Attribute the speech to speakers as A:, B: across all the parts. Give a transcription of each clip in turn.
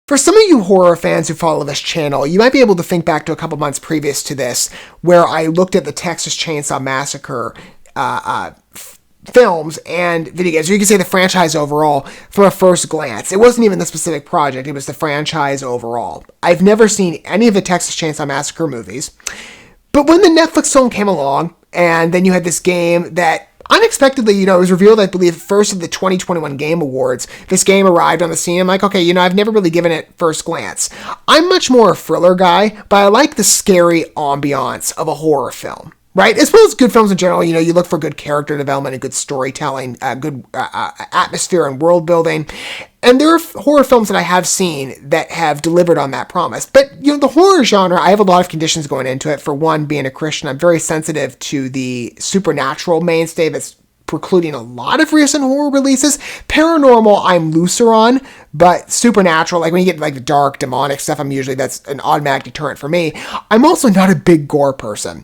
A: For some of you horror fans who follow this channel, you might be able to think back to a couple months previous to this, where I looked at the Texas Chainsaw Massacre films and video games. Or you can say the franchise overall from a first glance. It wasn't even the specific project, it was the franchise overall. I've never seen any of the Texas Chainsaw Massacre movies. But when the Netflix film came along, and then you had this game that unexpectedly, it was revealed, I believe, first of the 2021 Game Awards. This game arrived on the scene. I'm like, okay, I've never really given it first glance. I'm much more a thriller guy, but I like the scary ambiance of a horror film, right? As well as good films in general. You look for good character development and good storytelling, good atmosphere and world building. And there are horror films that I have seen that have delivered on that promise. But, the horror genre, I have a lot of conditions going into it. For one, being a Christian, I'm very sensitive to the supernatural mainstay that's precluding a lot of recent horror releases. Paranormal, I'm looser on, but supernatural, like when you get like the dark, demonic stuff, that's an automatic deterrent for me. I'm also not a big gore person.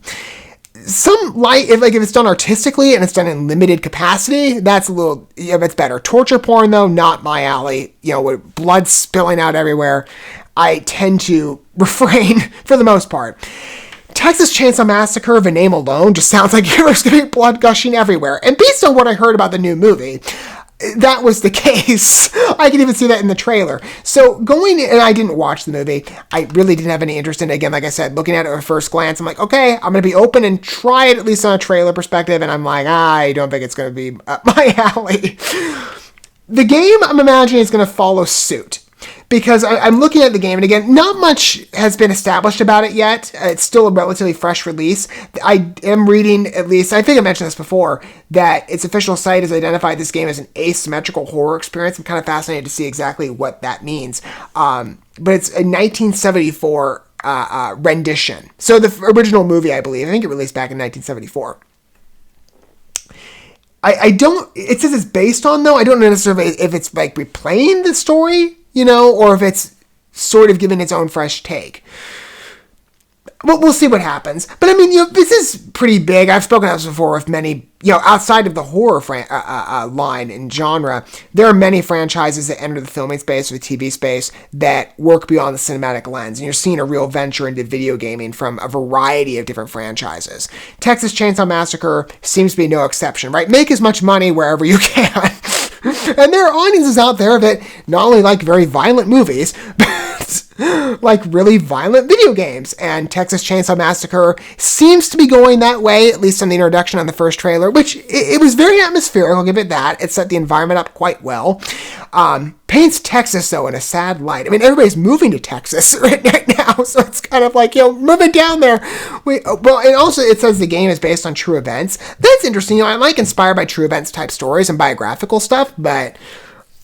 A: Some light, if it's done artistically and it's done in limited capacity, that's a little, it's better. Torture porn, though, not my alley. With blood spilling out everywhere, I tend to refrain for the most part. Texas Chainsaw Massacre, the name alone, just sounds like there's going to be blood gushing everywhere. And based on what I heard about the new movie, that was the case. I could even see that in the trailer. So and I didn't watch the movie. I really didn't have any interest in it. Again, like I said, looking at it at first glance, I'm like, okay, I'm going to be open and try it at least on a trailer perspective. And I'm like, I don't think it's going to be up my alley. The game, I'm imagining, is going to follow suit. Because I'm looking at the game, and again, not much has been established about it yet. It's still a relatively fresh release. I am reading, at least, I think I mentioned this before, that its official site has identified this game as an asymmetrical horror experience. I'm kind of fascinated to see exactly what that means. But it's a 1974 rendition. So the original movie, I think it released back in 1974. It says it's based on, though. I don't know necessarily if it's like replaying the story, or if it's sort of giving its own fresh take. Well, we'll see what happens. But this is pretty big. I've spoken about this before with many, outside of the horror line and genre, there are many franchises that enter the filming space or the TV space that work beyond the cinematic lens. And you're seeing a real venture into video gaming from a variety of different franchises. Texas Chainsaw Massacre seems to be no exception, right? Make as much money wherever you can. And there are audiences out there that not only like very violent movies, but like really violent video games. And Texas Chainsaw Massacre seems to be going that way, at least in the introduction on the first trailer, which it was very atmospheric, I'll give it that. It set the environment up quite well. Paints Texas, though, in a sad light. Everybody's moving to Texas right now, so it's kind of like, moving down there. And also it says the game is based on true events. That's interesting. I like inspired by true events type stories and biographical stuff, but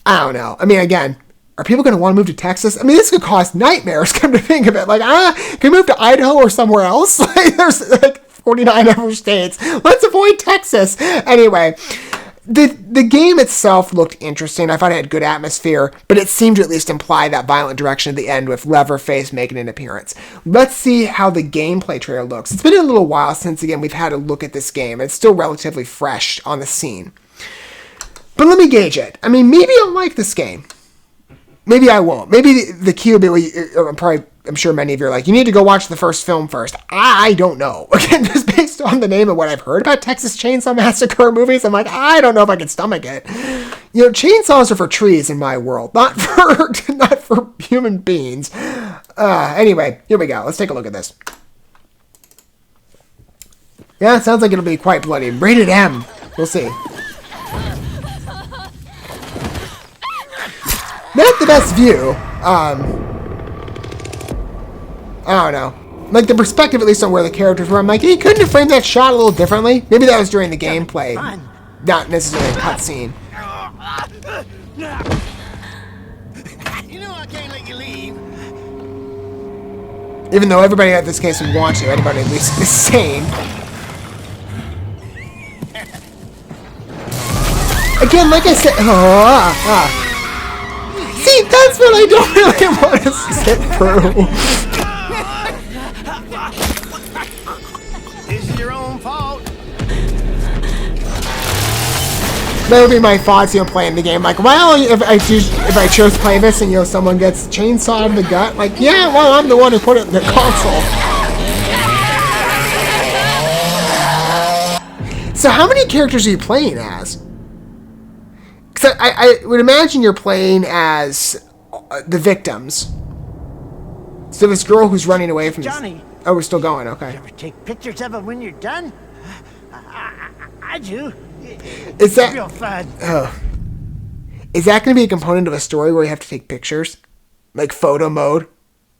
A: I don't know. Again, are people going to want to move to Texas? This could cause nightmares, come to think of it. Like, can we move to Idaho or somewhere else? There's 49 other states. Let's avoid Texas. Anyway, the game itself looked interesting. I thought it had good atmosphere, but it seemed to at least imply that violent direction at the end with Leatherface making an appearance. Let's see how the gameplay trailer looks. It's been a little while since, again, we've had a look at this game. It's still relatively fresh on the scene. But let me gauge it. Maybe I'll like this game. Maybe I won't. Maybe the key will be, I'm sure many of you are like, you need to go watch the first film first. I don't know. Again, just based on the name of what I've heard about Texas Chainsaw Massacre movies, I'm like, I don't know if I can stomach it. Chainsaws are for trees in my world, not for human beings. Anyway, here we go. Let's take a look at this. Yeah, it sounds like it'll be quite bloody. Rated M. We'll see. Not the best view. I don't know. Like, the perspective, at least on where the characters were, I'm like, he couldn't have framed that shot a little differently. Maybe that was during the gameplay, not necessarily a cutscene.
B: I can't let you leave.
A: Even though everybody in this case would want to, anybody at least is sane. Again, like I said, see, that's what I don't really want to sit through.
B: It's your own fault.
A: would be my thoughts, playing the game. Like, well, if I chose to play this and, someone gets chainsawed in the gut, like, yeah, well, I'm the one who put it in the console. So how many characters are you playing as? Because I would imagine you're playing as the victims. So this girl who's running away from
B: Johnny.
A: This... Oh, we're still going. Okay.
B: You ever take pictures of it when you're done? I do.
A: Is that
B: real fun?
A: Oh. Is that going to be a component of a story where you have to take pictures, like photo mode?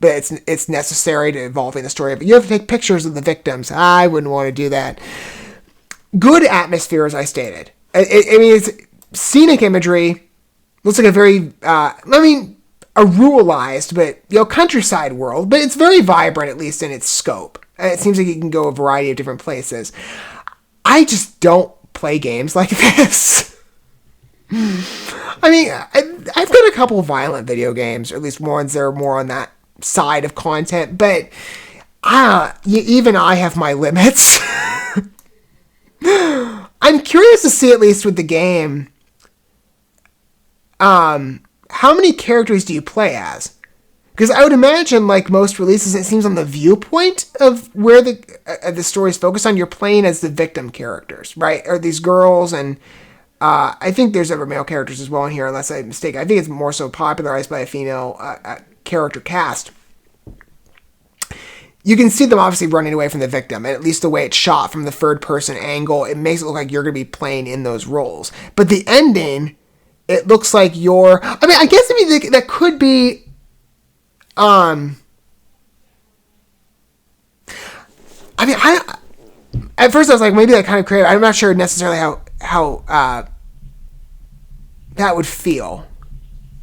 A: But it's necessary to involving the story. But you have to take pictures of the victims. I wouldn't want to do that. Good atmosphere, as I stated. I mean, it's scenic imagery. Looks like a very, a ruralized, but, countryside world. But it's very vibrant, at least in its scope. It seems like it can go a variety of different places. I just don't play games like this. I mean, I've got a couple of violent video games, or at least ones that are more on that side of content. But even I have my limits. I'm curious to see, at least with the game, how many characters do you play as? Because I would imagine, like most releases, it seems on the viewpoint of where the story is focused on, you're playing as the victim characters, right? Or these girls, and I think there's other male characters as well in here, unless I'm mistaken. I think it's more so popularized by a female character cast. You can see them obviously running away from the victim, and at least the way it's shot from the third-person angle, it makes it look like you're going to be playing in those roles. But the ending, it looks like you're... I guess that could be... At first I was like, maybe that kind of creative. I'm not sure necessarily how that would feel.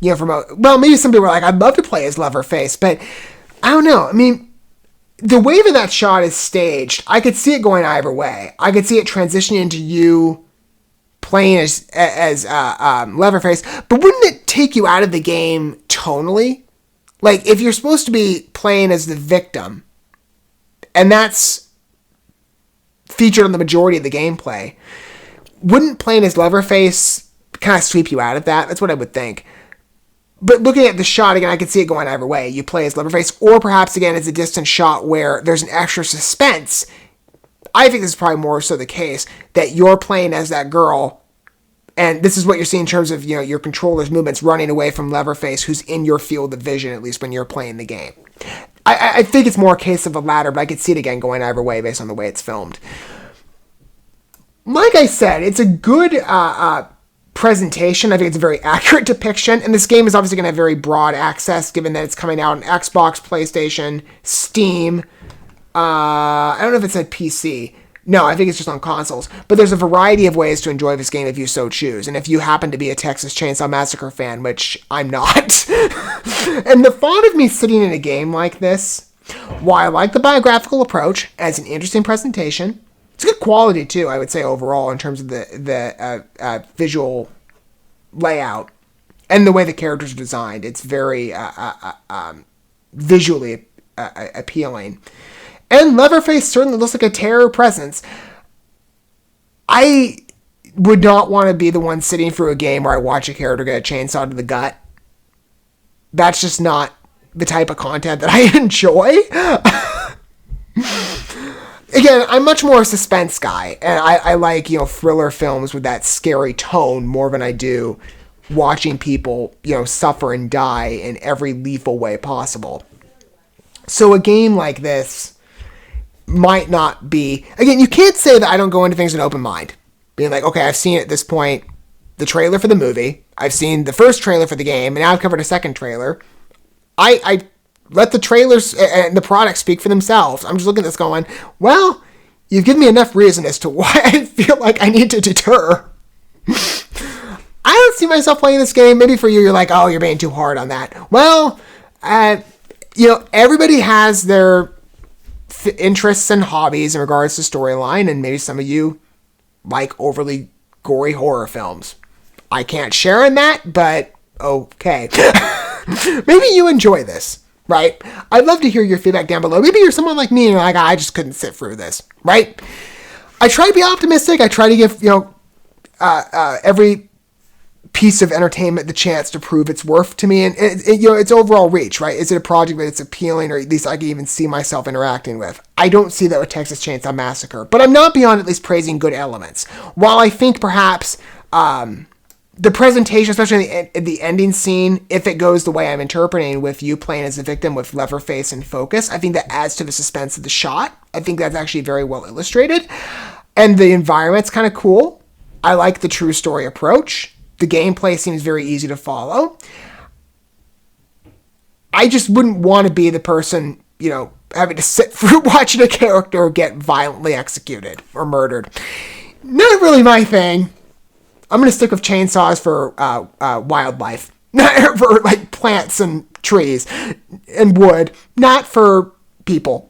A: Maybe some people were like, I'd love to play as Leatherface, but I don't know. I mean... The way that shot is staged, I could see it going either way. I could see it transitioning into you playing as Leatherface, but wouldn't it take you out of the game tonally? Like, if you're supposed to be playing as the victim, and that's featured on the majority of the gameplay, wouldn't playing as Leatherface kind of sweep you out of that? That's what I would think. But looking at the shot, again, I can see it going either way. You play as Leatherface, or perhaps, again, it's a distant shot where there's an extra suspense. I think this is probably more so the case, that you're playing as that girl, and this is what you're seeing in terms of, your controller's movements running away from Leatherface, who's in your field of vision, at least when you're playing the game. I think it's more a case of a latter, but I could see it, again, going either way based on the way it's filmed. Like I said, it's a good... presentation. I think it's a very accurate depiction, and this game is obviously going to have very broad access given that it's coming out on Xbox, PlayStation, Steam. I don't know if it said PC. No, I think it's just on consoles. But there's a variety of ways to enjoy this game if you so choose, and if you happen to be a Texas Chainsaw Massacre fan, which I'm not. And the thought of me sitting in a game like this, while I like the biographical approach as an interesting presentation, it's good quality, too, I would say, overall, in terms of the visual layout and the way the characters are designed. It's very visually appealing. And Leatherface certainly looks like a terror presence. I would not want to be the one sitting through a game where I watch a character get a chainsaw to the gut. That's just not the type of content that I enjoy. Again, I'm much more a suspense guy, and I like, thriller films with that scary tone more than I do watching people, suffer and die in every lethal way possible. So a game like this might not be... Again, you can't say that I don't go into things with an open mind. Being like, okay, I've seen at this point the trailer for the movie, I've seen the first trailer for the game, and now I've covered a second trailer. I let the trailers and the product speak for themselves. I'm just looking at this going, well, you've given me enough reason as to why I feel like I need to deter. I don't see myself playing this game. Maybe for you, you're like, oh, you're being too hard on that. Well, everybody has their interests and hobbies in regards to storyline, and maybe some of you like overly gory horror films. I can't share in that, but okay. Maybe you enjoy this. Right? I'd love to hear your feedback down below. Maybe you're someone like me and you're like, I just couldn't sit through this. Right? I try to be optimistic. I try to give, every piece of entertainment the chance to prove its worth to me and its overall reach, right? Is it a project that it's appealing, or at least I can even see myself interacting with? I don't see that with Texas Chainsaw Massacre, but I'm not beyond at least praising good elements. While I think perhaps the presentation, especially in the ending scene, if it goes the way I'm interpreting, with you playing as a victim with Leatherface in focus, I think that adds to the suspense of the shot. I think that's actually very well illustrated, and the environment's kind of cool. I like the true story approach. The gameplay seems very easy to follow. I just wouldn't want to be the person, having to sit through watching a character get violently executed or murdered. Not really my thing. I'm going to stick with chainsaws for wildlife. Not for, like, plants and trees and wood. Not for people.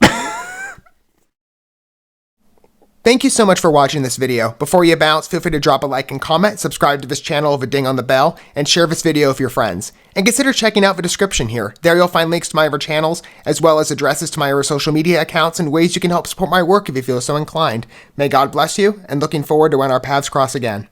A: Thank you so much for watching this video. Before you bounce, feel free to drop a like and comment, subscribe to this channel with a ding on the bell, and share this video with your friends. And consider checking out the description here. There you'll find links to my other channels, as well as addresses to my other social media accounts and ways you can help support my work if you feel so inclined. May God bless you, and looking forward to when our paths cross again.